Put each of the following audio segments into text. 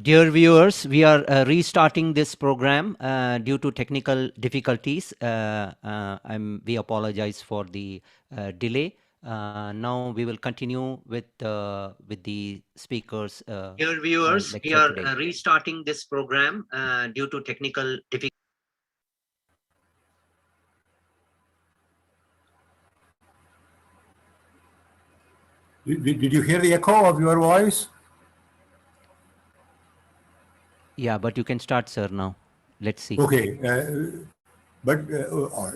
Dear viewers, we are restarting this program due to technical difficulties. We apologize for the delay. Now we will continue with the speakers. Dear viewers, we are restarting this program due to technical difficulties. Did you hear the echo of your voice? Yeah, but you can start, sir, now. Let's see. Okay, all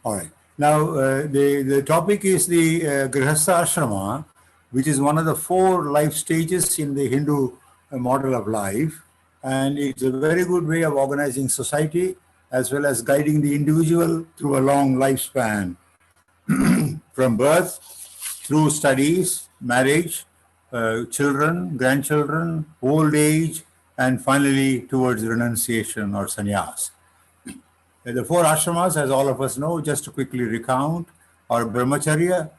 right. Now, the topic is the Grihasthashrama, which is one of the 4 life stages in the Hindu model of life. And it's a very good way of organizing society as well as guiding the individual through a long lifespan from birth through studies, marriage, children, grandchildren, old age, and finally towards renunciation or sannyas. The 4 ashramas, as all of us know, just to quickly recount, are Brahmacharya,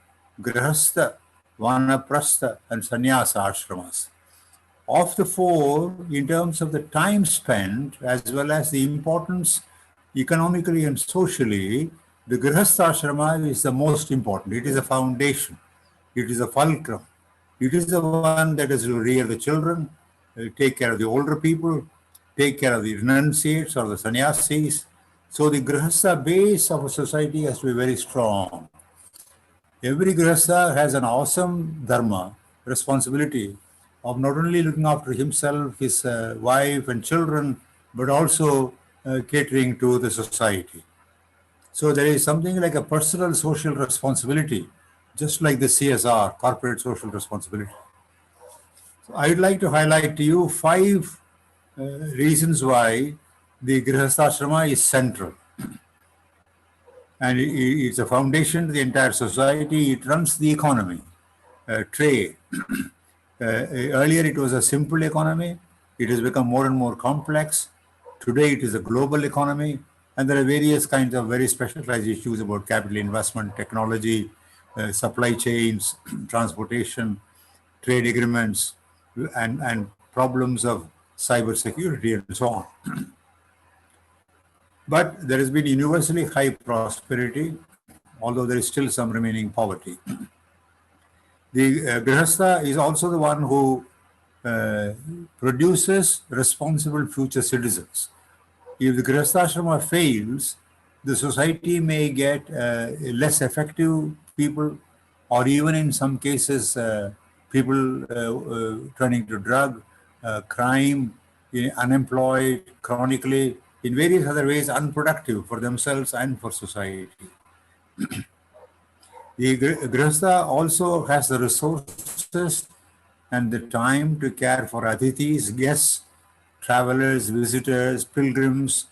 Grihastha, Vanaprastha, and Sanyasa ashramas. Of the 4, in terms of the time spent, as well as the importance economically and socially, the Grihasthashrama is the most important. It is a foundation. It is a fulcrum. It is the one that is to rear the children, take care of the older people, take care of the renunciates or the sannyasis. So the Grihastha base of a society has to be very strong. Every Grihastha has an awesome dharma, responsibility of not only looking after himself, his wife and children, but also catering to the society. So there is something like a personal social responsibility, just like the CSR, corporate social responsibility. So I'd like to highlight to you 5 reasons why the Grihasthashrama is central. And it's a foundation to the entire society. It runs the economy, trade. Earlier it was a simple economy. It has become more and more complex. Today it is a global economy. And there are various kinds of very specialized issues about capital investment, technology, supply chains, transportation, trade agreements, and problems of cyber security and so on. But there has been universally high prosperity, although there is still some remaining poverty. The Grihastha is also the one who produces responsible future citizens. If the Grihasthashrama fails, the society may get less effective people, or even in some cases, people turning to drug, crime, unemployed, chronically, in various other ways unproductive for themselves and for society. The Grihastha also has the resources and the time to care for Athithis, guests, travelers, visitors, pilgrims,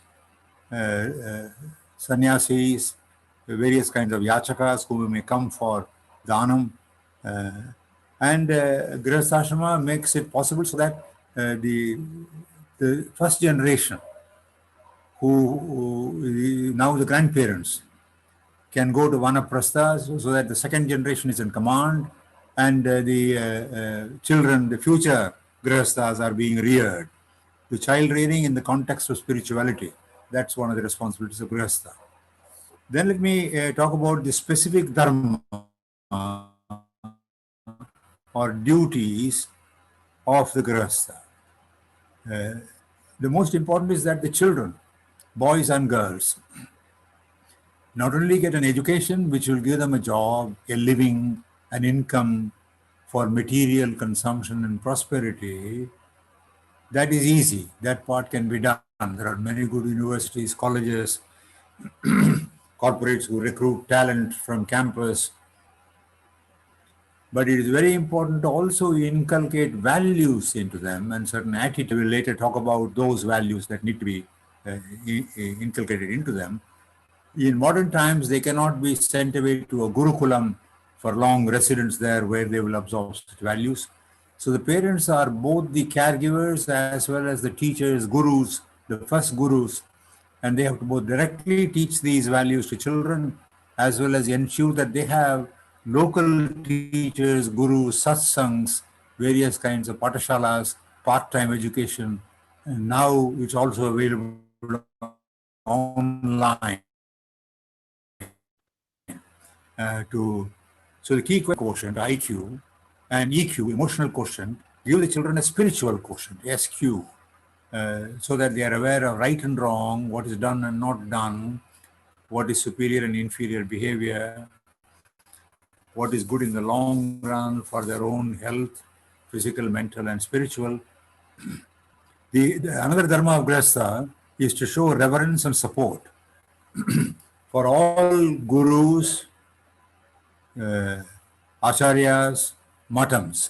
sannyasis, various kinds of yachakas who may come for dhanam. And Grihasthashrama makes it possible so that the first generation, who now the grandparents, can go to Vanaprastha so that the second generation is in command and the children, the future Grihasthas are being reared. The child rearing in the context of spirituality, that's one of the responsibilities of Grihastha. Then let me talk about the specific dharma or duties of the Grihastha. The most important is that the children, boys and girls, not only get an education which will give them a job, a living, an income for material consumption and prosperity. That is easy. That part can be done. There are many good universities, colleges, corporates who recruit talent from campus. But it is very important to also inculcate values into them and certain attitudes. We will later talk about those values that need to be inculcated into them. In modern times, they cannot be sent away to a gurukulam for long residence there where they will absorb such values. So the parents are both the caregivers as well as the teachers, gurus, the first gurus, and they have to both directly teach these values to children as well as ensure that they have local teachers, gurus, satsangs, various kinds of patashalas part-time education, and now it's also available online. So the key quotient, IQ, and EQ, emotional quotient, give the children a spiritual quotient, SQ, so that they are aware of right and wrong, what is done and not done, what is superior and inferior behavior, what is good in the long run for their own health, physical, mental, and spiritual. Another dharma of Grihastha is to show reverence and support for all gurus, acharyas, matams.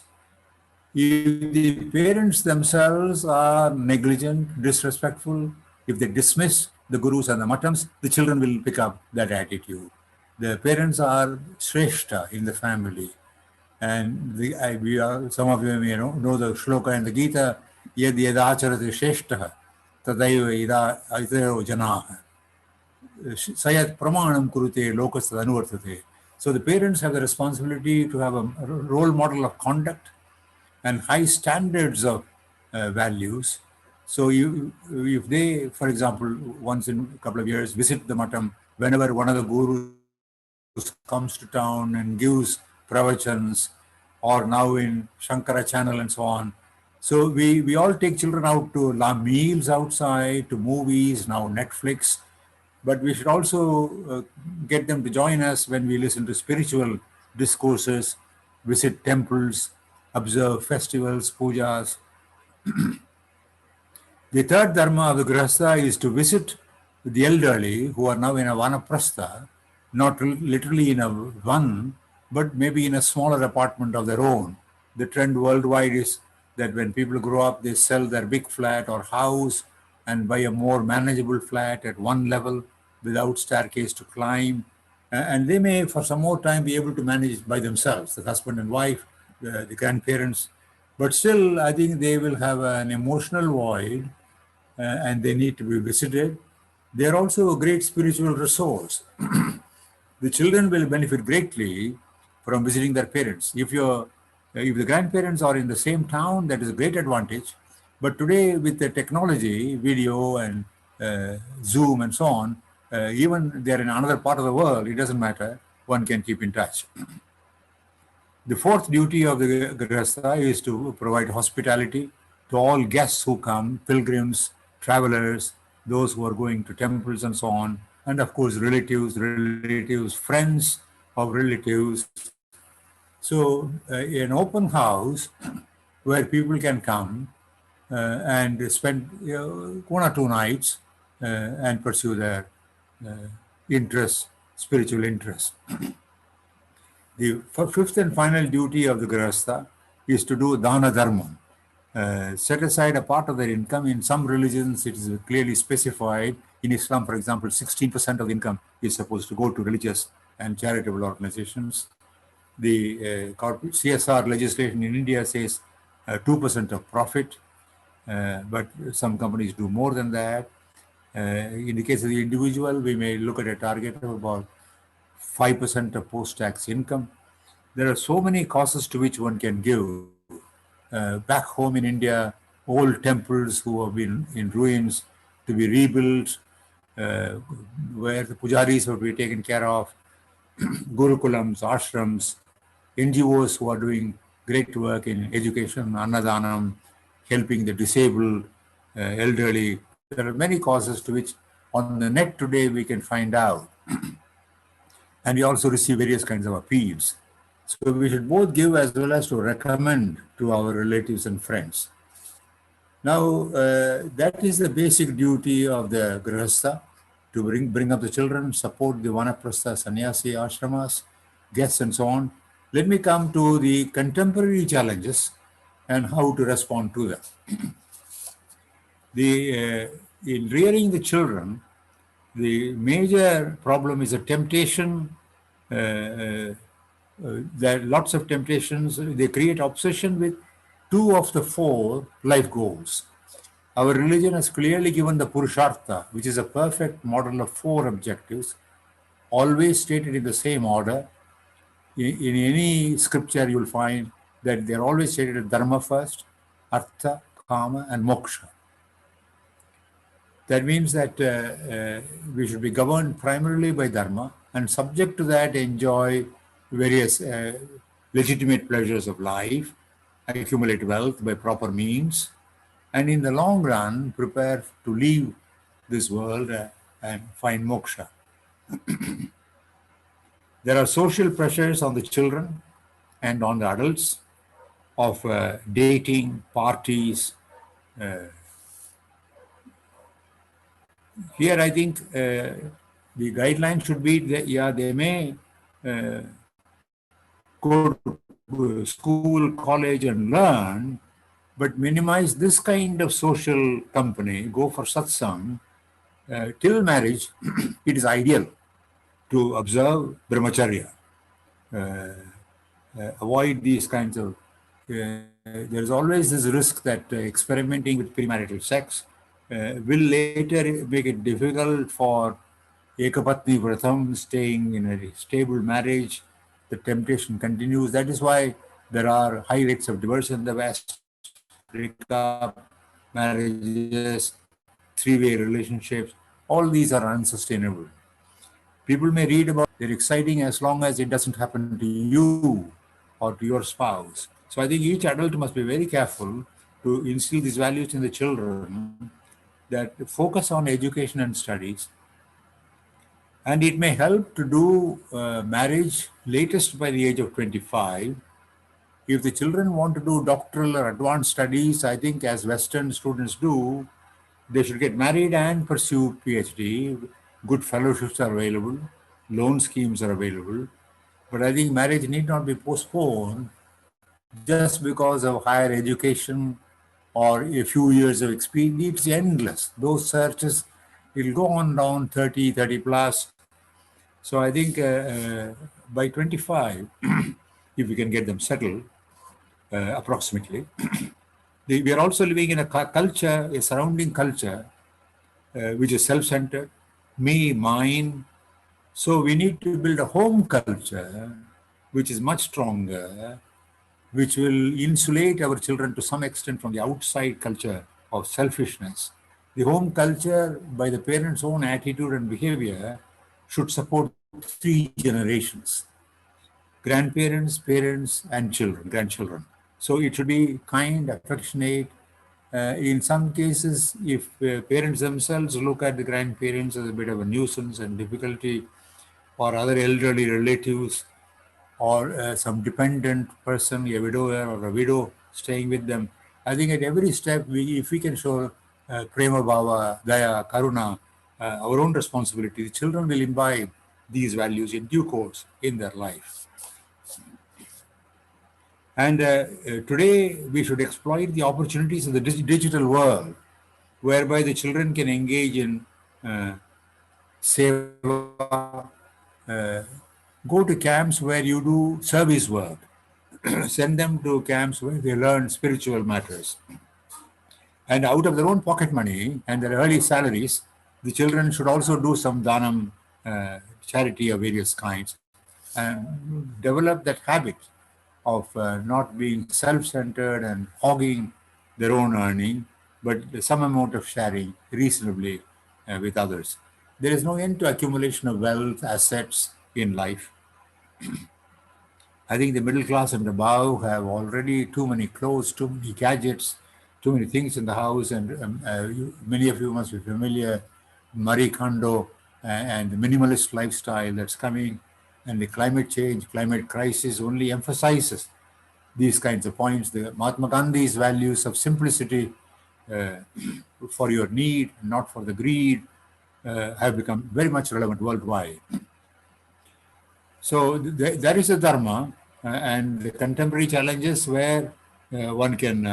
If the parents themselves are negligent, disrespectful, if they dismiss the gurus and the matams, the children will pick up that attitude. The parents are shrestha in the family. And some of you may know the shloka in the Gita, yad yadacharati shrestha tadaiva idao janaha. Sayat pramanam kurute lokastad anuvartate. So the parents have the responsibility to have a role model of conduct and high standards of values. So if they, for example, once in a couple of years visit the matam, whenever one of the gurus comes to town and gives pravachans, or now in Shankara channel and so on. So we all take children out to meals outside, to movies, now Netflix, but we should also get them to join us when we listen to spiritual discourses, visit temples, observe festivals, pujas. The third dharma of the Grihastha is to visit the elderly who are now in a Vanaprastha, not literally in a van, but maybe in a smaller apartment of their own. The trend worldwide is that when people grow up, they sell their big flat or house and buy a more manageable flat at one level without staircase to climb. And they may, for some more time, be able to manage by themselves, the husband and wife, the grandparents. But still, I think they will have an emotional void and they need to be visited. They're also a great spiritual resource. The children will benefit greatly from visiting their parents. If the grandparents are in the same town, that is a great advantage. But today, with the technology, video and Zoom and so on, even they're in another part of the world, it doesn't matter. One can keep in touch. The fourth duty of the Grihastha is to provide hospitality to all guests who come, pilgrims, travelers, those who are going to temples and so on, and of course relatives, friends of relatives. So an open house where people can come and spend 1 or 2 nights and pursue their interests, spiritual interests. The fifth and final duty of the Grihastha is to do dana dharma. Set aside a part of their income. In some religions, it is clearly specified. In Islam, for example, 16% of the income is supposed to go to religious and charitable organizations. The CSR legislation in India says 2% of profit, but some companies do more than that. In the case of the individual, we may look at a target of about 5% of post-tax income. There are so many causes to which one can give. Back home in India, old temples who have been in ruins to be rebuilt, where the pujaris will be taken care of, gurukulams, ashrams, NGOs who are doing great work in education, annadanam, helping the disabled, elderly. There are many causes to which on the net today we can find out. And we also receive various kinds of appeals. So we should both give as well as to recommend to our relatives and friends. Now, that is the basic duty of the Grihastha, to bring up the children, support the Vanaprastha, Sanyasi, ashramas, guests and so on. Let me come to the contemporary challenges and how to respond to them. In rearing the children, the major problem is a temptation. There are lots of temptations. They create obsession with 2 of the 4 life goals. Our religion has clearly given the Purushartha, which is a perfect model of 4 objectives, always stated in the same order. In any scripture, you'll find that they're always stated as Dharma first, Artha, kama, and moksha. That means that we should be governed primarily by dharma and subject to that enjoy various legitimate pleasures of life, accumulate wealth by proper means, and in the long run prepare to leave this world and find moksha. There are social pressures on the children and on the adults of dating, parties. Here I think the guideline should be that, yeah, they may go to school, college and learn, but minimize this kind of social company, go for satsang. Till marriage, it is ideal to observe Brahmacharya. Avoid these kinds of. There is always this risk that experimenting with premarital sex will later make it difficult for Ekapatni Vratam, staying in a stable marriage. The temptation continues. That is why there are high rates of divorce in the West, breakup, marriages, three-way relationships. All these are unsustainable. People may read about they're exciting as long as it doesn't happen to you or to your spouse. So I think each adult must be very careful to instill these values in the children, that focus on education and studies. And it may help to do marriage latest by the age of 25. If the children want to do doctoral or advanced studies, I think as Western students do, they should get married and pursue PhD. Good fellowships are available, loan schemes are available. But I think marriage need not be postponed just because of higher education or a few years of experience. It's endless. Those searches will go on down 30, 30 plus. So I think by 25, if we can get them settled, approximately, we are also living in a culture, a surrounding culture, which is self-centered, me, mine. So we need to build a home culture, which is much stronger, which will insulate our children to some extent from the outside culture of selfishness. The home culture, by the parents' own attitude and behavior, should support three generations: grandparents, parents, and children, grandchildren. So it should be kind, affectionate. In some cases, if parents themselves look at the grandparents as a bit of a nuisance and difficulty, or other elderly relatives, or some dependent person, a widower or a widow staying with them, I think at every step, if we can show prema bhava, daya, karuna, our own responsibility, the children will imbibe these values in due course in their life. And today, we should exploit the opportunities of the digital world, whereby the children can engage in seva, go to camps where you do service work, send them to camps where they learn spiritual matters. And out of their own pocket money and their early salaries, the children should also do some dhanam, charity of various kinds, and develop that habit of not being self-centered and hogging their own earning, but some amount of sharing reasonably with others. There is no end to accumulation of wealth, assets in life. I think the middle class and above have already too many clothes, too many gadgets, too many things in the house, and many of you must be familiar, Marie Kondo and the minimalist lifestyle that's coming, and the climate change, climate crisis only emphasizes these kinds of points. The Mahatma Gandhi's values of simplicity for your need, not for the greed, have become very much relevant worldwide. So that is a dharma, and the contemporary challenges where one can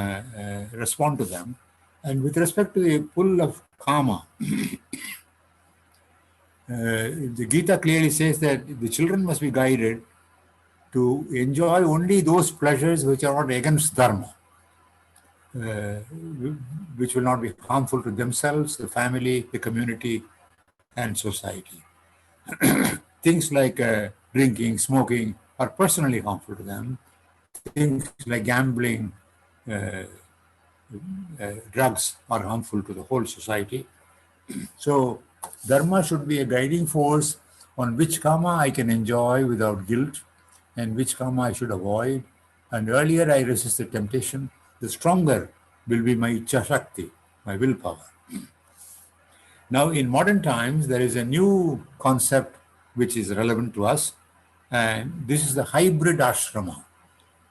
respond to them. And with respect to the pull of karma, the Gita clearly says that the children must be guided to enjoy only those pleasures which are not against dharma, which will not be harmful to themselves, the family, the community, and society. Things like drinking, smoking are personally harmful to them. Things like gambling, drugs are harmful to the whole society. So dharma should be a guiding force on which karma I can enjoy without guilt and which karma I should avoid. And earlier I resist the temptation, the stronger will be my ichha shakti, my willpower. Now, in modern times, there is a new concept which is relevant to us, and this is the hybrid ashrama.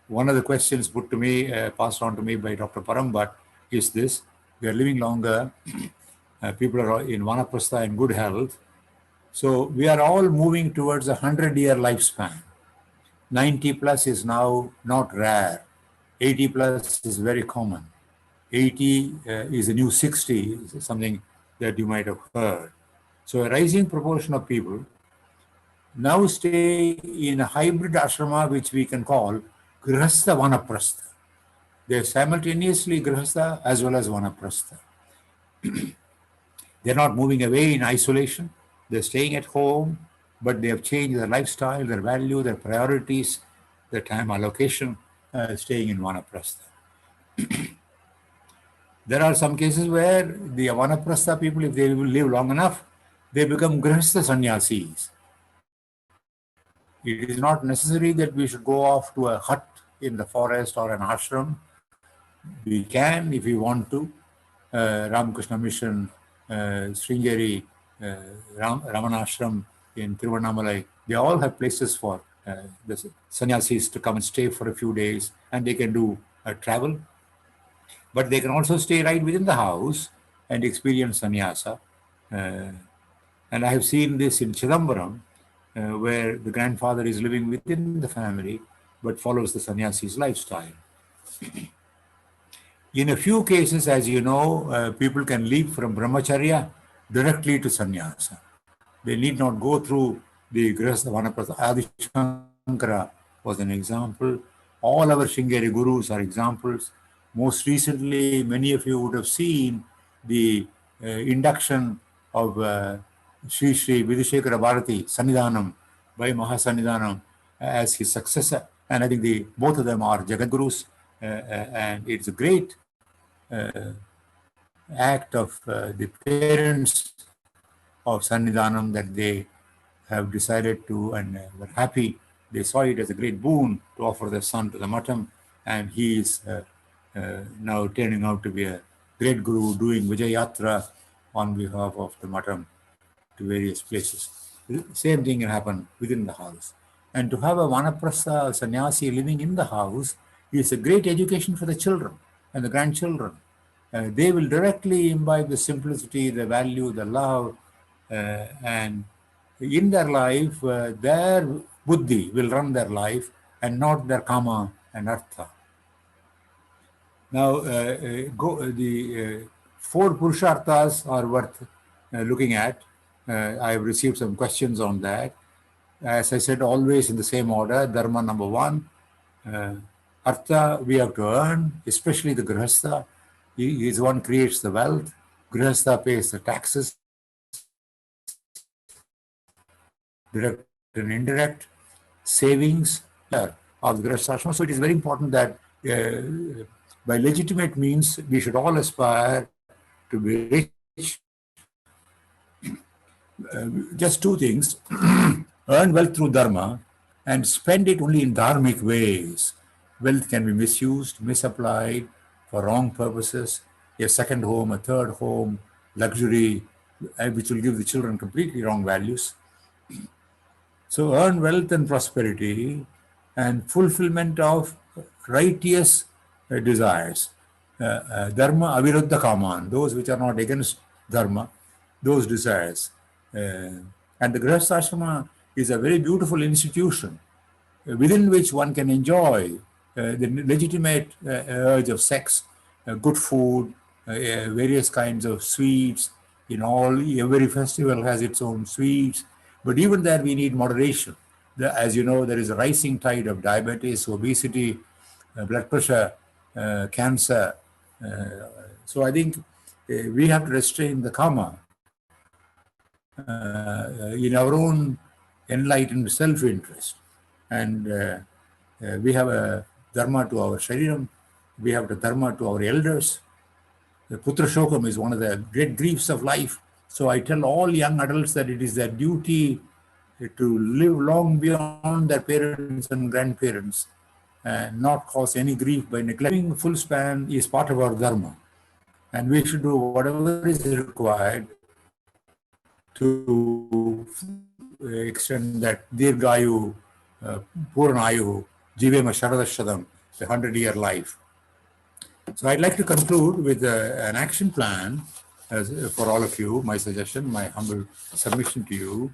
One of the questions put to me, passed on to me by Dr. Parambat, is this: we are living longer, people are in Vanaprastha in good health, so we are all moving towards a 100-year lifespan. 90 plus is now not rare. 80 plus is very common. 80 is a new 60, something that you might have heard. So a rising proportion of people now stay in a hybrid ashrama, which we can call Grihastha Vanaprastha. They are simultaneously Grihastha as well as Vanaprastha. They're not moving away in isolation. They're staying at home, but they have changed their lifestyle, their value, their priorities, their time allocation, staying in Vanaprastha. There are some cases where the Vanaprastha people, if they will live long enough, they become Grihastha sannyasis. It is not necessary that we should go off to a hut in the forest or an ashram. We can, if we want to. Ramakrishna Mission, Sringeri, Ramanashram in Tiruvannamalai, they all have places for the sannyasis to come and stay for a few days, and they can do travel. But they can also stay right within the house and experience sannyasa. And I have seen this in Chidambaram, where the grandfather is living within the family but follows the sannyasi's lifestyle. In a few cases, as you know, people can leap from Brahmacharya directly to sannyasa. They need not go through the Grihastha Vanaprastha. Adi Shankara was an example. All our Sringeri Gurus are examples. Most recently, many of you would have seen the induction of Sri Sri Vidhushekara Bharati Sannidhanam by Mahasannidhanam as his successor. And I think both of them are Jagadgurus. And it's a great act of the parents of Sannidhanam that they have decided to, and were happy. They saw it as a great boon to offer their son to the Matam, and he is now turning out to be a great guru, doing Vijayatra on behalf of the Matam to various places. Same thing can happen within the house. And to have a Vanaprastha sannyasi living in the house is a great education for the children and the grandchildren. They will directly imbibe the simplicity, the value, the love, and in their life, their buddhi will run their life and not their kama and artha. Now, the four Purusharthas are worth looking at. I have received some questions on that. As I said, always in the same order. Dharma number one. Artha, we have to earn, especially the Grihastha. He is one creates the wealth. Grihastha pays the taxes, direct and indirect, savings of the Grihasthashrama. So it is very important that by legitimate means, we should all aspire to be rich. Just two things: earn wealth through dharma and spend it only in dharmic ways. Wealth can be misused, misapplied for wrong purposes. A second home, a third home, luxury, which will give the children completely wrong values. So earn wealth and prosperity and fulfillment of righteous desires. Dharma aviruddha kaman, those which are not against dharma, those desires. And the Grihasthashrama is a very beautiful institution within which one can enjoy the legitimate urge of sex, good food, various kinds of sweets. Every festival has its own sweets, but even there we need moderation. As you know, there is a rising tide of diabetes, obesity, blood pressure, cancer. So I think we have to restrain the karma in our own enlightened self-interest. And we have a dharma to our shariram, we have the dharma to our elders, The Putra Shokam is one of the great griefs of life. So I tell all young adults that it is their duty to live long beyond their parents and grandparents and not cause any grief by neglecting full span is part of our dharma. And we should do whatever is required to extend that Dirgayu, Puranayu, Jivema Sharadashadam, the 100-year life. So I'd like to conclude with an action plan for all of you, my suggestion, my humble submission to you.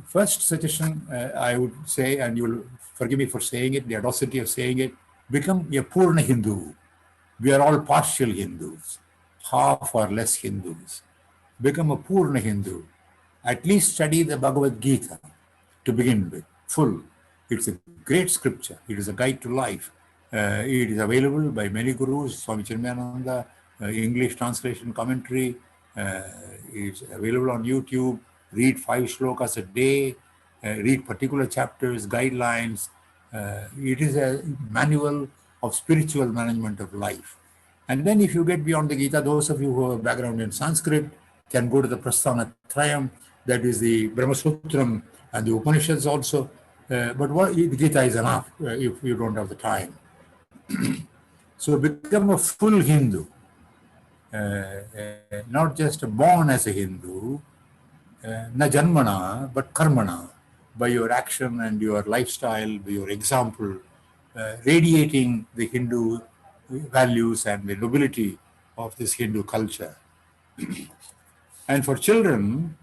First suggestion, I would say, and you will forgive me for saying it, the audacity of saying it, become a Purna Hindu. We are all partial Hindus, half or less Hindus. Become a Purna Hindu. At least study the Bhagavad Gita to begin with, full. It's a great scripture. It is a guide to life. It is available by many gurus, Swami Chinmayananda, English translation commentary. It's available on YouTube. Read 5 shlokas a day. Read particular chapters, guidelines. It is a manual of spiritual management of life. And then if you get beyond the Gita, those of you who have a background in Sanskrit can go to the Prasthana Trayam, that is the Brahma Sutram and the Upanishads also. But the Gita is enough if you don't have the time. So become a full Hindu, not just born as a Hindu, na janmana, but karmana, by your action and your lifestyle, by your example, radiating the Hindu values and the nobility of this Hindu culture. And for children,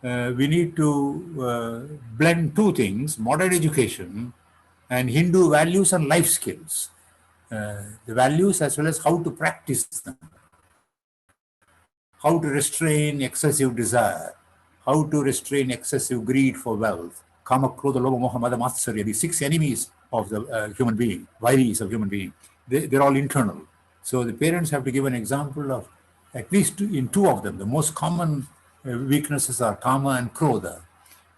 we need to blend 2 things, modern education and Hindu values and life skills. The values as well as how to practice them, how to restrain excessive desire, how to restrain excessive greed for wealth, kama, krodha, lobha, moha, mada, matsarya, the 6 enemies of the human being, vairis of human being. They're all internal. So the parents have to give an example of at least in 2 of them. The most common weaknesses are kama and krodha.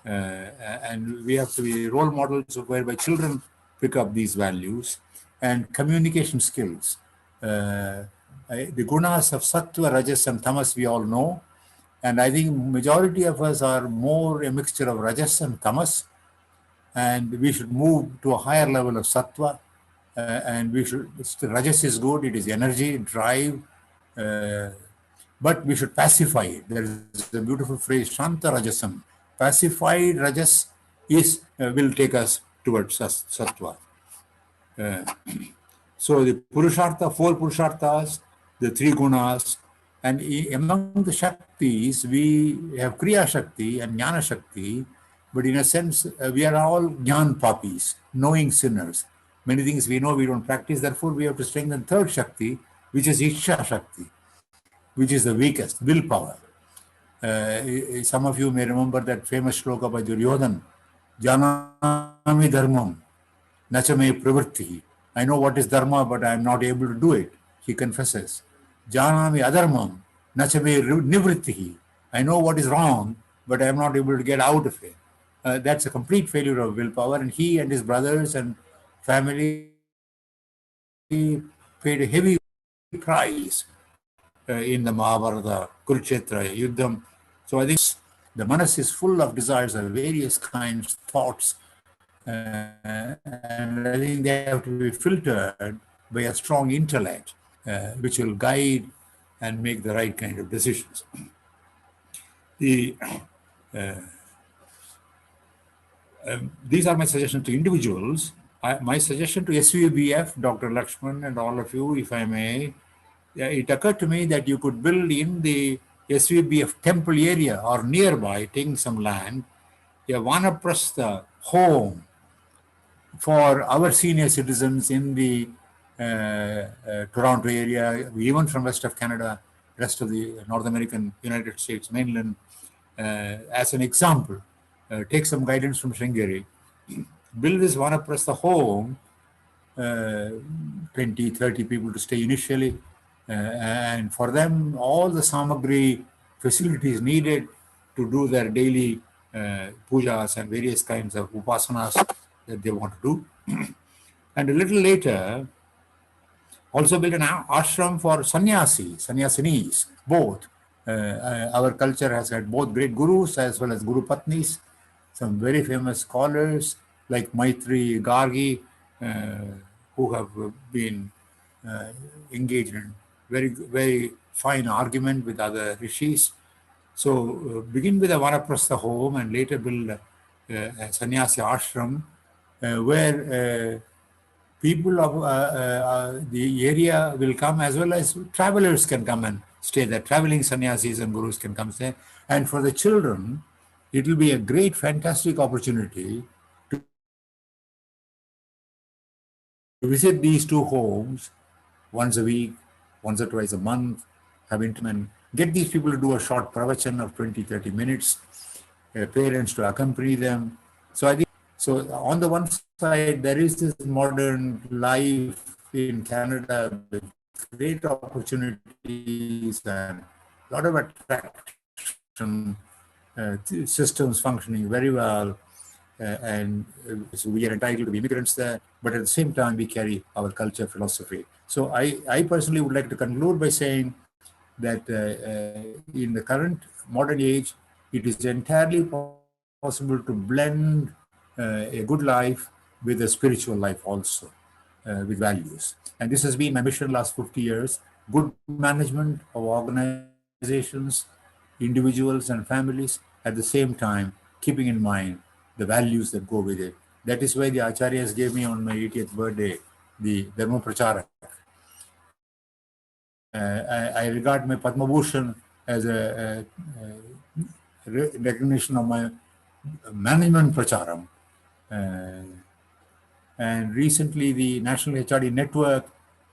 And we have to be role models whereby children pick up these values. And communication skills. The gunas of sattva, rajas, and tamas we all know. And I think majority of us are more a mixture of rajas and tamas. And we should move to a higher level of sattva. And rajas is good, it is energy, drive. But we should pacify it. There is a beautiful phrase, shanta rajasam. Pacified rajas will take us towards sattva. So the Purushartha, 4 Purusharthas, the 3 gunas, and among the Shaktis, we have Kriya Shakti and Jnana Shakti, but in a sense, we are all Jnan papis, knowing sinners. Many things we know we don't practice, therefore we have to strengthen 3rd Shakti, which is Iksha Shakti, which is the weakest, willpower. Some of you may remember that famous shloka by Duryodhan, Janami Dharmam, Nachame Pravritti. I know what is dharma, but I am not able to do it, he confesses. Janami Adharmam, Nachame Nivritti. I know what is wrong, but I am not able to get out of it. That's a complete failure of willpower, and he and his brothers and family paid a heavy price in the Mahabharata, Kurukshetra, Yuddham. So I think the manas is full of desires of various kinds, thoughts, and I think they have to be filtered by a strong intellect, which will guide and make the right kind of decisions. These are my suggestions to individuals. My suggestion to SVBF, Dr. Lakshman and all of you, if I may, it occurred to me that you could build in the SVBF temple area or nearby, taking some land, a Vanaprastha home for our senior citizens in the Toronto area, even from west of Canada, rest of the North American United States mainland, as an example. Take some guidance from Sringeri. Build this Vanaprastha home, 20, 30 people to stay initially, and for them, all the samagri facilities needed to do their daily pujas and various kinds of upasanas that they want to do. And a little later, Also built an ashram for sannyasinis, both. Our culture has had both great gurus as well as guru patnis, some very famous scholars like Maitri Gargi, who have been engaged in very fine argument with other rishis. So begin with a Vanaprastha home and later build a sannyasi ashram where people of the area will come, as well as travelers can come and stay there. Traveling sannyasis and gurus can come stay. And for the children, it will be a great, fantastic opportunity to visit these two homes once a week, once or twice a month, have intimate, get these people to do a short pravachan of 20, 30 minutes, parents to accompany them. So I think, so on the one side, there is this modern life in Canada with great opportunities and a lot of attraction, systems functioning very well. So we are entitled to be immigrants there, but at the same time, we carry our culture, philosophy. So I personally would like to conclude by saying that in the current modern age, it is entirely possible to blend a good life with a spiritual life also, with values. And this has been my mission last 50 years, good management of organizations, individuals and families, at the same time, keeping in mind the values that go with it. That is why the Acharyas gave me on my 80th birthday the Brahmacharya. I regard my Padmabhushan as a recognition of my management pracharam. And recently, the National HRD Network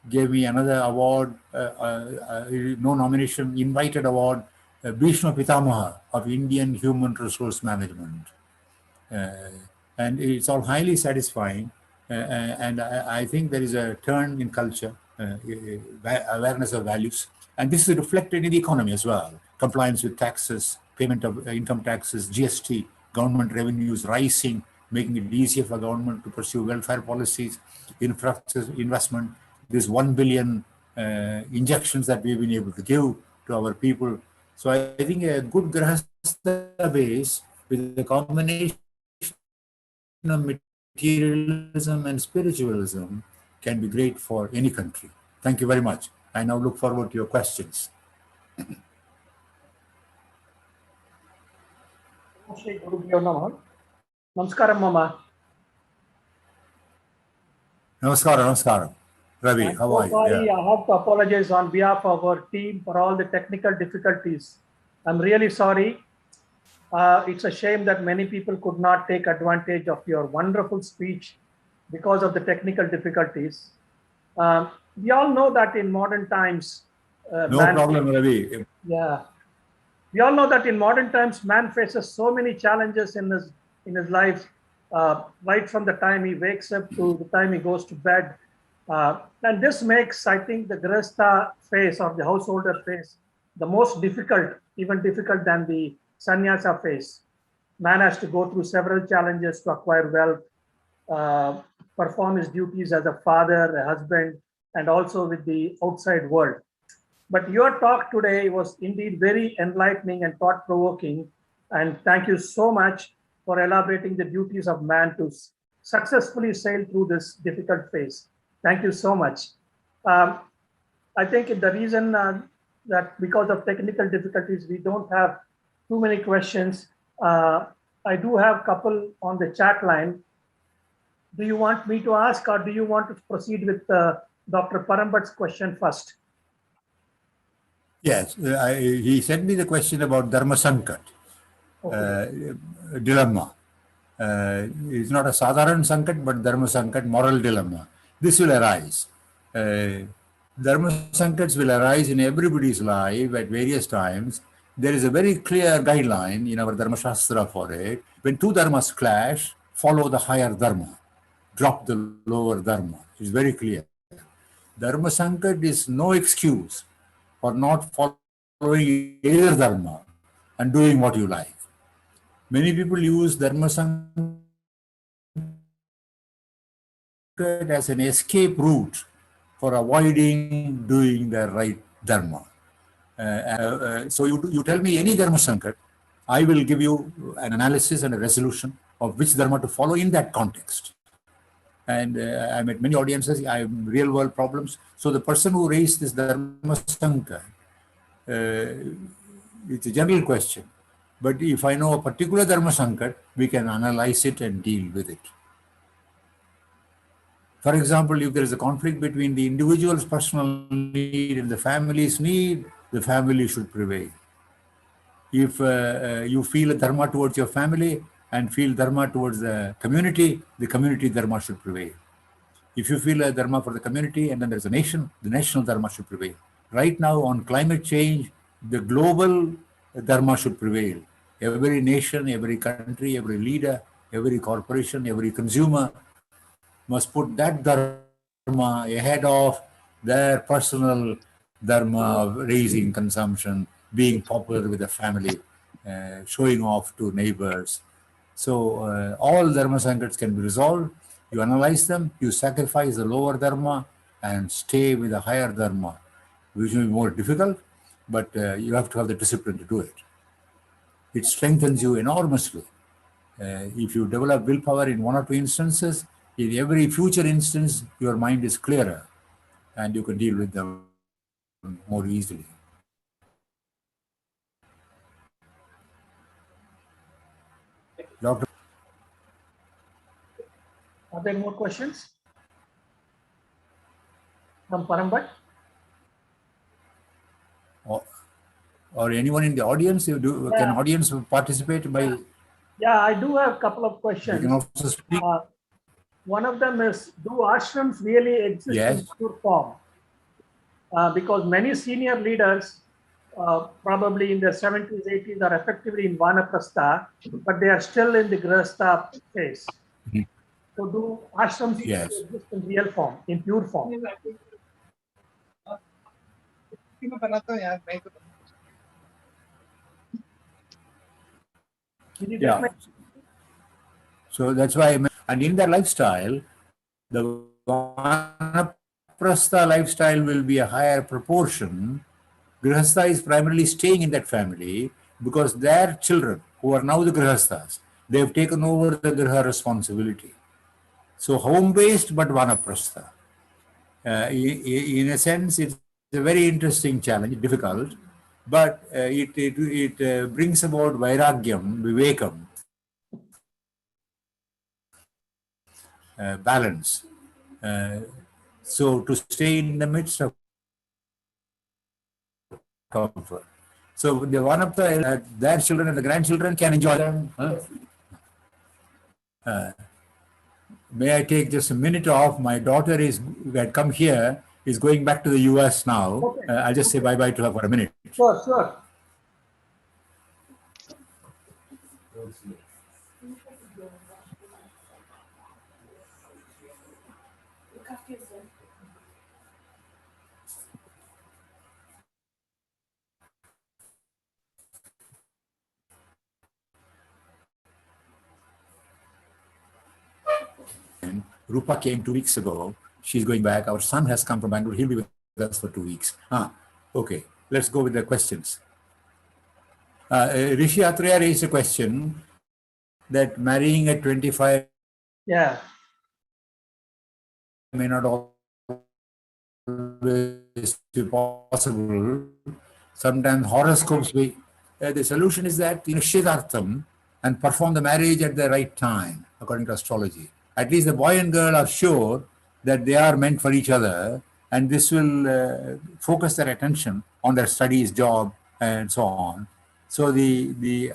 gave me another award, no nomination, invited award, Bhishma Pitamaha of Indian Human Resource Management. And it's all highly satisfying. And I think there is a turn in culture, awareness of values. And this is reflected in the economy as well. Compliance with taxes, payment of income taxes, GST, government revenues rising, making it easier for government to pursue welfare policies, infrastructure investment. This 1 billion injections that we've been able to give to our people. So I think a good Grihastha base with a combination of materialism and spiritualism can be great for any country. Thank you very much. I now look forward to your questions. Namaskaram, Mama. Namaskaram. Ravi, I'm how so are you? sorry, I have to apologize on behalf of our team for all the technical difficulties. I'm really sorry. It's a shame that many people could not take advantage of your wonderful speech because of the technical difficulties. We all know that in modern times, No problem, Ravi. Yeah, we all know that in modern times, man faces so many challenges in his life, right from the time he wakes up to the time he goes to bed. And this makes, I think, the Grihastha phase or the householder phase the most difficult, even difficult than the Sanyasa phase. Man has to go through several challenges to acquire wealth, perform his duties as a father, a husband, and also with the outside world. But your talk today was indeed very enlightening and thought-provoking. And thank you so much for elaborating the duties of man to successfully sail through this difficult phase. Thank you so much. I think the reason that because of technical difficulties, we don't have too many questions. I do have a couple on the chat line. Do you want me to ask, or do you want to proceed with Dr. Parambat's question first? Yes, he sent me the question about Dharma Sankat, dilemma. It's not a Sadharan Sankat, but Dharma Sankat, moral dilemma. This will arise. Dharma Sankats will arise in everybody's life at various times. There is a very clear guideline in our Dharma Shastra for it. When two dharmas clash, follow the higher dharma. Drop the lower dharma. It's very clear. Dharma Sankat is no excuse for not following either dharma and doing what you like. Many people use Dharma Sankat as an escape route for avoiding doing the right dharma. So you tell me any dharma sankat, I will give you an analysis and a resolution of which dharma to follow in that context. And I met many audiences, I have real world problems. So the person who raised this dharma sankat, it's a general question. But if I know a particular dharma sankat, we can analyze it and deal with it. For example, if there is a conflict between the individual's personal need and the family's need, the family should prevail. If you feel a dharma towards your family and feel dharma towards the community dharma should prevail. If you feel a dharma for the community and then there's a nation, the national dharma should prevail. Right now on climate change, the global dharma should prevail. Every nation, every country, every leader, every corporation, every consumer must put that dharma ahead of their personal dharma of raising consumption, being popular with the family, showing off to neighbors. So all dharma sankats can be resolved. You analyze them, you sacrifice the lower dharma and stay with the higher dharma, which will be more difficult, but you have to have the discipline to do it. It strengthens you enormously. If you develop willpower in one or two instances, in every future instance, your mind is clearer and you can deal with them more easily. Doctor? Are there more questions from Parambat? Or anyone in the audience? Can audience participate by? Yeah, I do have a couple of You questions. can also speak. One of them is, do ashrams really exist in pure form? Because many senior leaders, probably in their 70s, 80s, are effectively in Vanaprastha, but they are still in the Grihastha phase. So do ashrams exist in real form, in pure form? Yeah. So that's why, and in their lifestyle, the Vanaprastha lifestyle will be a higher proportion. Grihastha is primarily staying in that family because their children, who are now the Grihasthas, they have taken over the Griha responsibility. So home-based, but Vanaprastha. In a sense, it's a very interesting challenge, difficult, but it brings about vairagyam, vivekam, balance. So to stay in the midst of comfort. So the one of their children and the grandchildren can enjoy them. May I take just a minute off? My daughter had come here, is going back to the US now. Okay. I'll just say bye-bye to her for a minute. Sure, sure. Rupa came 2 weeks ago. She's going back. Our son has come from Bangalore. He'll be with us for 2 weeks. Okay. Let's go with the questions. Rishi Athreya raised a question that marrying at 25 may not always be possible. Sometimes horoscopes may. The solution is that Nishidartham and perform the marriage at the right time, according to astrology. At least the boy and girl are sure that they are meant for each other, and this will focus their attention on their studies, job, and so on. So the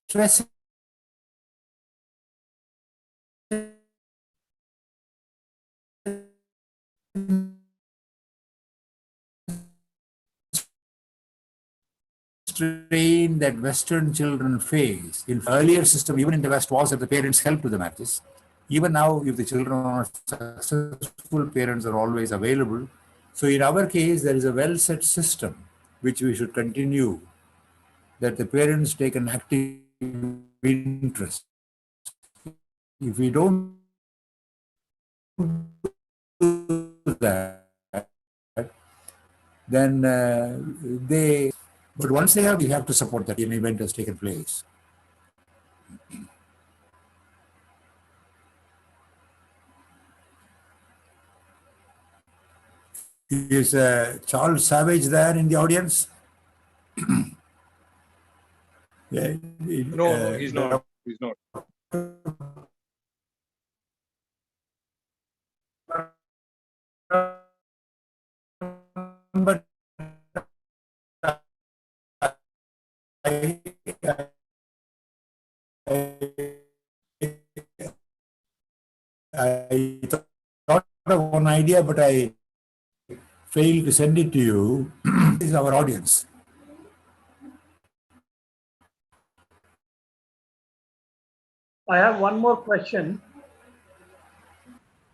stress strain that Western children face in earlier system, even in the West, was that the parents help to the marriages. Even now, if the children are successful, parents are always available. So in our case, there is a well-set system which we should continue, that the parents take an active interest. If we don't that, then but once they have, we have to support that an event has taken place. Is Charles Savage there in the audience? Yeah, No, he's not. He's not. But I thought of one idea, but I failed to send it to you. This is our audience. I have one more question.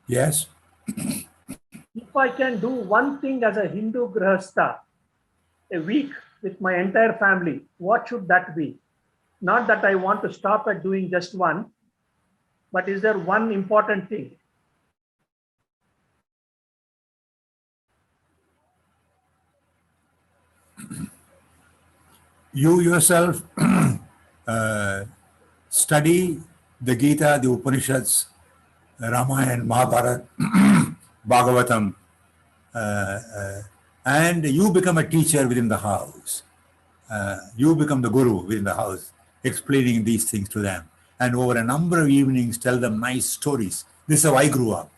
Yes. If I can do one thing as a Hindu Grihastha a week with my entire family, what should that be? Not that I want to stop at doing just one, but is there one important thing? You yourself study the Gita, the Upanishads, Ramayana, Mahabharata, Bhagavatam, and you become a teacher within the house. You become the guru within the house, explaining these things to them. And over a number of evenings, tell them nice stories. This is how I grew up.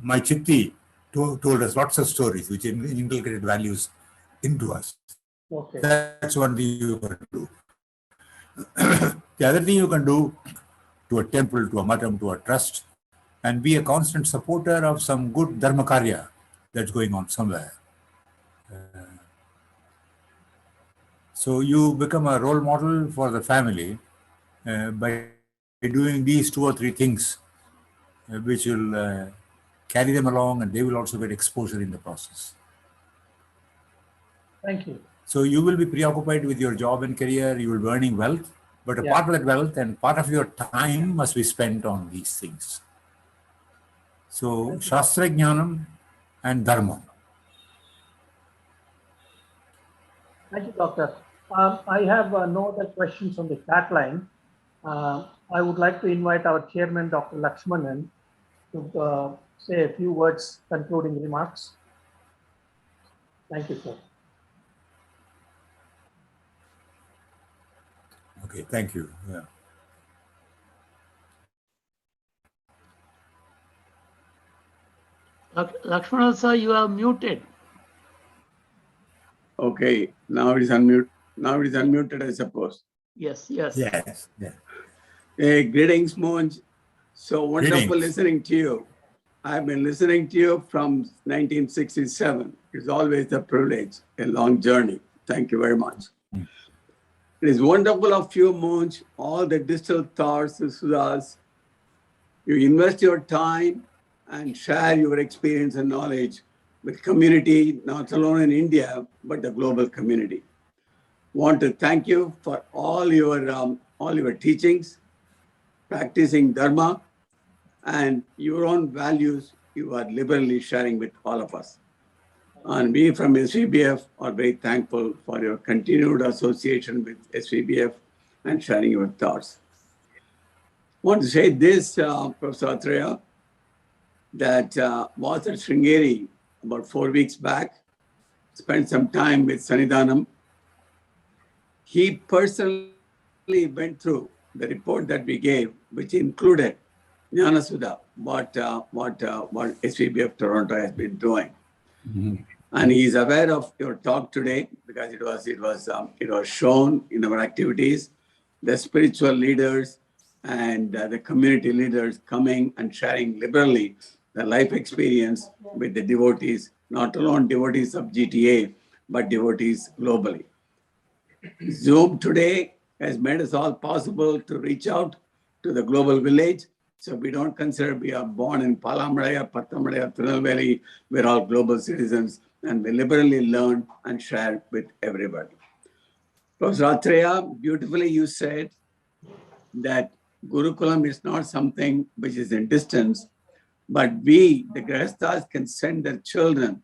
My Chitti told us lots of stories which inculcated values into us. Okay. That's one thing you can do. The other thing you can do to a temple, to a matam, to a trust, and be a constant supporter of some good Brahmacharya that's going on somewhere. So you become a role model for the family by doing these 2 or 3 things, which will carry them along, and they will also get exposure in the process. Thank you. So you will be preoccupied with your job and career, you will be earning wealth, but a part of that wealth and part of your time must be spent on these things. So Shastra Jnanam and Dharma. Thank you, Doctor. I have no other questions on the chat line. I would like to invite our chairman, Dr. Lakshmanan, to say a few words, concluding remarks. Thank you, sir. Okay, thank you. Yeah. Lakshmana sir, you are muted. Okay, now it is unmuted. Now it is unmuted, I suppose. Yes, yes. Yes. Yeah. Hey, greetings, Monj. So wonderful Greetings. listening to you. I've been listening to you from 1967. It's always a privilege, a long journey. Thank you very much. It is wonderful of you, Monj, all the distilled thoughts, the Sudhas. You invest your time and share your experience and knowledge with community, not alone in India, but the global community. Want to thank you for all your teachings, practicing Dharma, and your own values you are liberally sharing with all of us. And we from SVBF are very thankful for your continued association with SVBF and sharing your thoughts. I want to say this, Professor Athreya, that was at Sringeri about 4 weeks back, spent some time with Sanatana. He personally went through the report that we gave, which included Jnana Sudha, what SVBF Toronto has been doing. Mm-hmm. And he is aware of your talk today because it was shown in our activities, the spiritual leaders and the community leaders coming and sharing liberally the life experience with the devotees, not alone devotees of GTA, but devotees globally. Zoom today has made us all possible to reach out to the global village. So we don't consider we are born in Palamalaya, Pathamalaya, Tirunelveli. We're all global citizens and we liberally learn and share with everybody. Professor Athreya, beautifully you said, that Gurukulam is not something which is in distance, But we, the Grihasthas, can send their children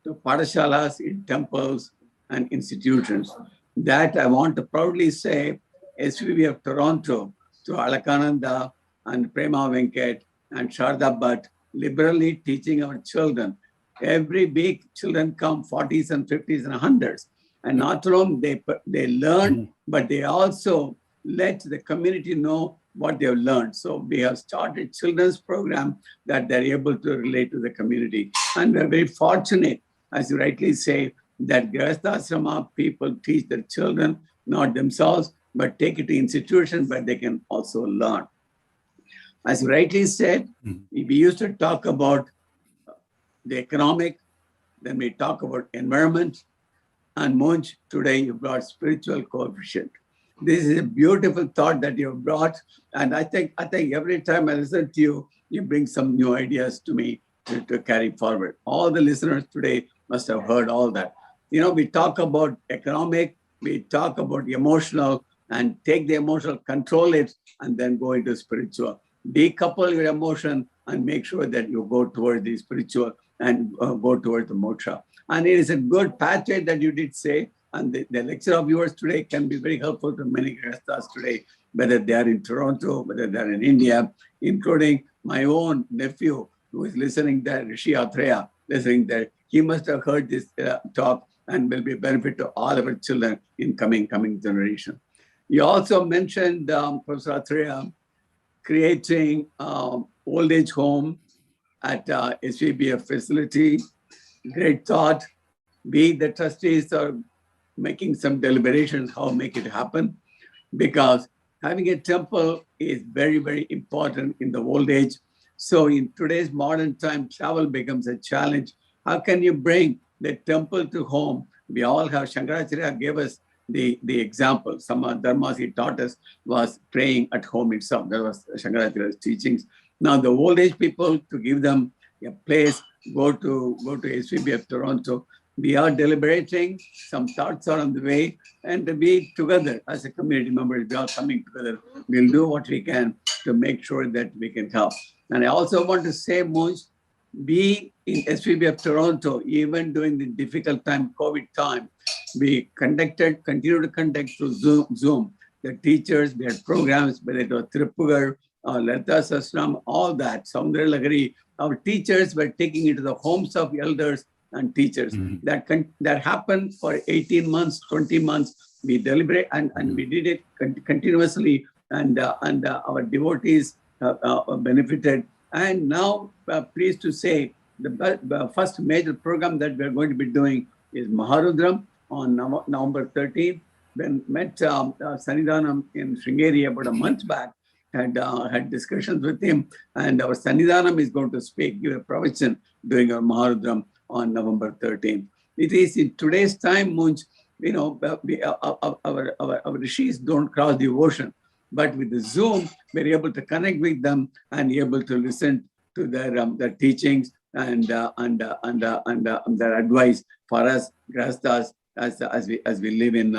to Padashalas in temples and institutions. That I want to proudly say, SVB of Toronto, to Alakananda and Prema Venkat and Sharada Bhatt, liberally teaching our children. Every week, children come 40s and 50s and 100s. And not only they learn, but they also let the community know what they have learned. So we have started children's program that they're able to relate to the community. And we're very fortunate, as you rightly say, that Grihasthashrama people teach their children, not themselves, but take it to institutions where they can also learn. As you rightly said, we used to talk about the economic, then we talk about environment, and Munch, today you brought spiritual coefficient. This is a beautiful thought that you have brought, and I think every time I listen to you, you bring some new ideas to me to carry forward. All the listeners today must have heard all that. You know, we talk about economic, we talk about emotional, and take the emotional, control it, and then go into spiritual. Decouple your emotion and make sure that you go towards the spiritual and go towards the moksha. And it is a good pathway that you did say, and the lecture of yours today can be very helpful to many Grihasthas today, whether they are in Toronto, whether they are in India, including my own nephew who is listening there, Rishi Athreya, listening there. He must have heard this talk and will be a benefit to all of our children in coming generation. You also mentioned, Professor Athreya, creating old age home at SVBF facility. Great thought. We, the trustees, are making some deliberations how to make it happen, because having a temple is very, very important in the old age. So in today's modern time, travel becomes a challenge. How can you bring the temple to home? We all have, Shankaracharya gave us the example. Some dharmas he taught us was praying at home itself. That was Shankaracharya's teachings. Now the old age people, to give them a place, go to SVBF Toronto. We are deliberating, some thoughts are on the way, and we together as a community members, we are coming together. We'll do what we can to make sure that we can help. And I also want to say, Munch, we in SVBF Toronto, even during the difficult time, COVID time, we continue to conduct through Zoom. The teachers, we had programs, whether it was Tripugar, Lalita Sasram, all that, Soundra Lagari. Our teachers were taking it to the homes of elders and teachers. That happened for 18 months, 20 months. We deliberate and we did it continuously, and our devotees benefited. And now, pleased to say, the first major program that we're going to be doing is Maharudram on November 13th. When met Sannidhanam in Sringeri about a month back, had discussions with him, and our Sannidhanam is going to speak, give a pravachan during our Maharudram on November 13th. It is in today's time, Munch, you know, our rishis don't cross the ocean, but with the Zoom, we're able to connect with them and able to listen to their teachings and their advice for us Grihasthas as we live in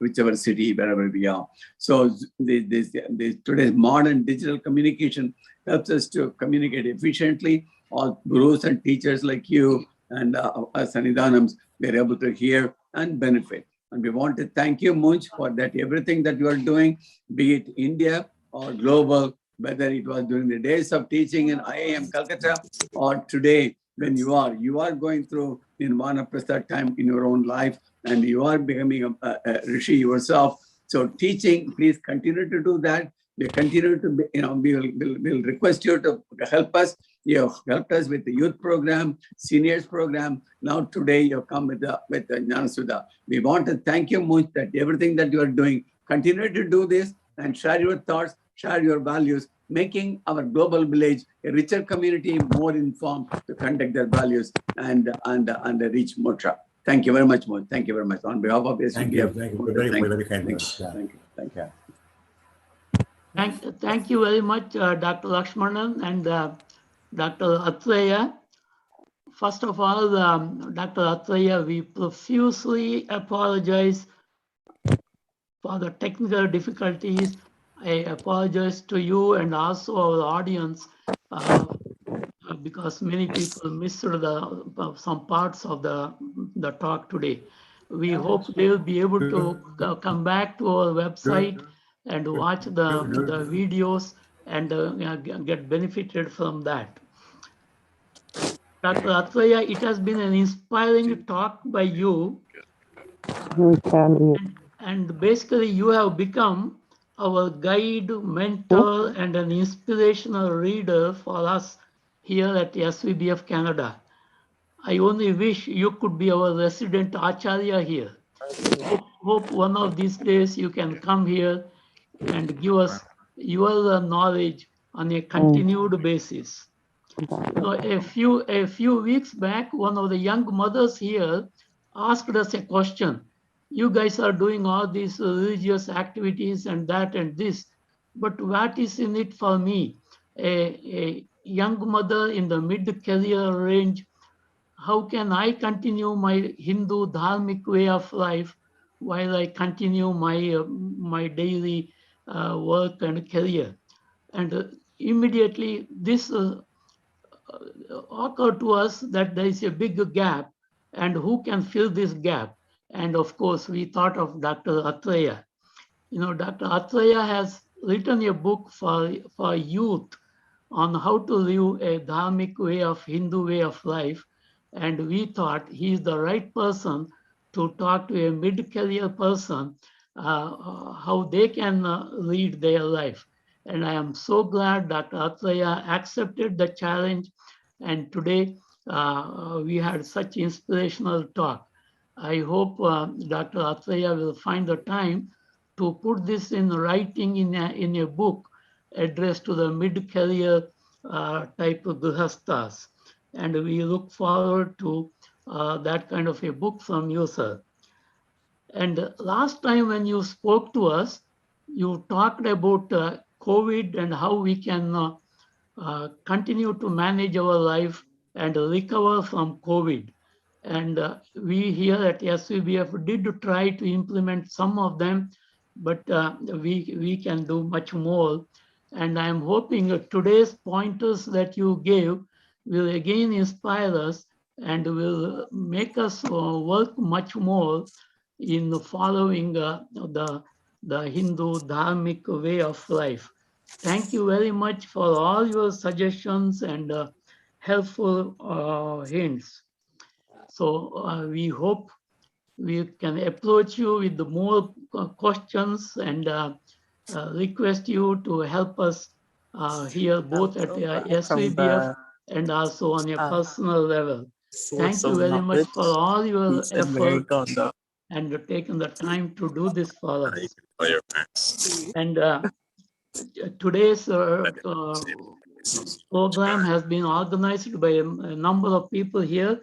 whichever city, wherever we are. So today's modern digital communication helps us to communicate efficiently. All gurus and teachers like you and Sannidhanams, we're able to hear and benefit. And we want to thank you, Munch, for that everything that you are doing, be it India or global, whether it was during the days of teaching in IIM Calcutta or today when you are going through in Vanaprastha time in your own life, and you are becoming a rishi yourself. So teaching, please continue to do that. We continue to be, we'll request you to help us. You have helped us with the youth program, seniors program. Now today you come with the Jnana Sudha. We want to thank you, Munch, that everything that you are doing, continue to do this and share your thoughts, share your values, making our global village a richer community, more informed to conduct their values and reach moksha. Thank you very much, Munch. Thank you very much. On behalf of SVP, thank you. Very kind words. Thank you. Thank you very much, Dr. Lakshmanan and Dr. Athreya. First of all, Dr. Athreya, we profusely apologize for the technical difficulties. I apologize to you and also our audience because many people missed some parts of the talk today. We hope they will be able to come back to our website and watch the videos and get benefited from that. Dr. Athreya, it has been an inspiring talk by you. And basically, you have become our guide, mentor, and an inspirational reader for us here at SVBF Canada. I only wish you could be our resident Acharya here. Hope one of these days you can come here and give us your knowledge on a continued basis. So a few weeks back, one of the young mothers here asked us a question. You guys are doing all these religious activities and that and this, but what is in it for me? A young mother in the mid-career range, how can I continue my Hindu dharmic way of life while I continue my daily work and career? And immediately this occurred to us that there is a big gap, and who can fill this gap? And of course, we thought of Dr. Athreya. You know, Dr. Athreya has written a book for youth on how to live a dharmic way of Hindu way of life. And we thought he is the right person to talk to a mid-career person how they can lead their life. And I am so glad Dr. Athreya accepted the challenge. And today we had such inspirational talk. I hope Dr. Athreya will find the time to put this in writing in a book addressed to the mid-career type of Grihasthas. And we look forward to that kind of a book from you, sir. And last time when you spoke to us, you talked about COVID and how we can continue to manage our life and recover from COVID. And we here at SVBF did try to implement some of them, but we can do much more. And I'm hoping today's pointers that you gave will again inspire us and will make us work much more in following the Hindu dharmic way of life. Thank you very much for all your suggestions and helpful hints. So we hope we can approach you with more questions and request you to help us here both at SVBF and also on a personal level. Thank you very much for all your effort and taking the time to do this for us. And today's program has been organized by a number of people here,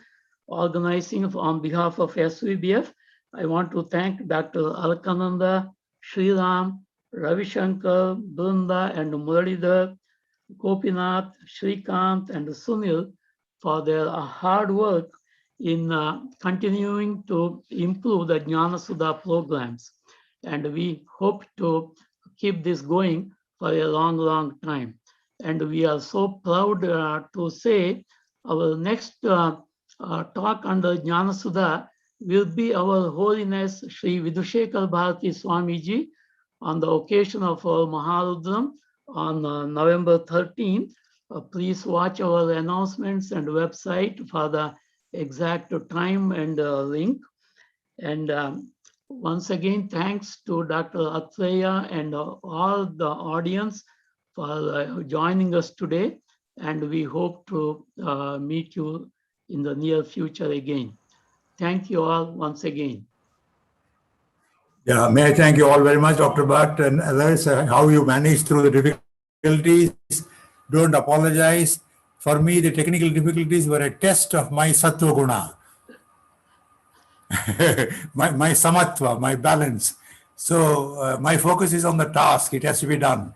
organizing on behalf of SVBF. I want to thank Dr. Alkananda, Sriram, Ravi Shankar, Brinda, and Muralidhar, Gopinath, Shrikant, and Sunil for their hard work in continuing to improve the Jnana Sudha programs. And we hope to keep this going for a long, long time. And we are so proud to say our next talk under Jnana Sudha will be Our Holiness Sri Vidushekar Bharati Swamiji on the occasion of our Maharudram on November 13th. Please watch our announcements and website for the exact time and link. And once again, thanks to Dr. Athreya and all the audience for joining us today. And we hope to meet you in the near future again. Thank you all once again. Yeah, may I thank you all very much, Dr. Bhatt and others, how you managed through the difficulties. Don't apologize. For me, the technical difficulties were a test of my sattva guna, my samatva, my balance. So my focus is on the task. It has to be done.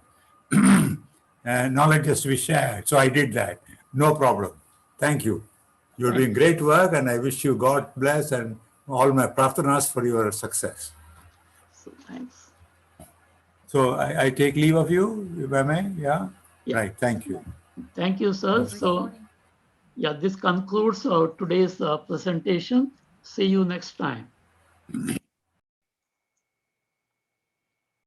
Knowledge has to be shared. So I did that. No problem. Thank you. You're doing great work, and I wish you God bless and all my prarthanas for your success. So thanks. So I take leave of you, if I may. Yeah? Right. Thank you. Thank you, sir. So Yeah, this concludes today's presentation. See you next time.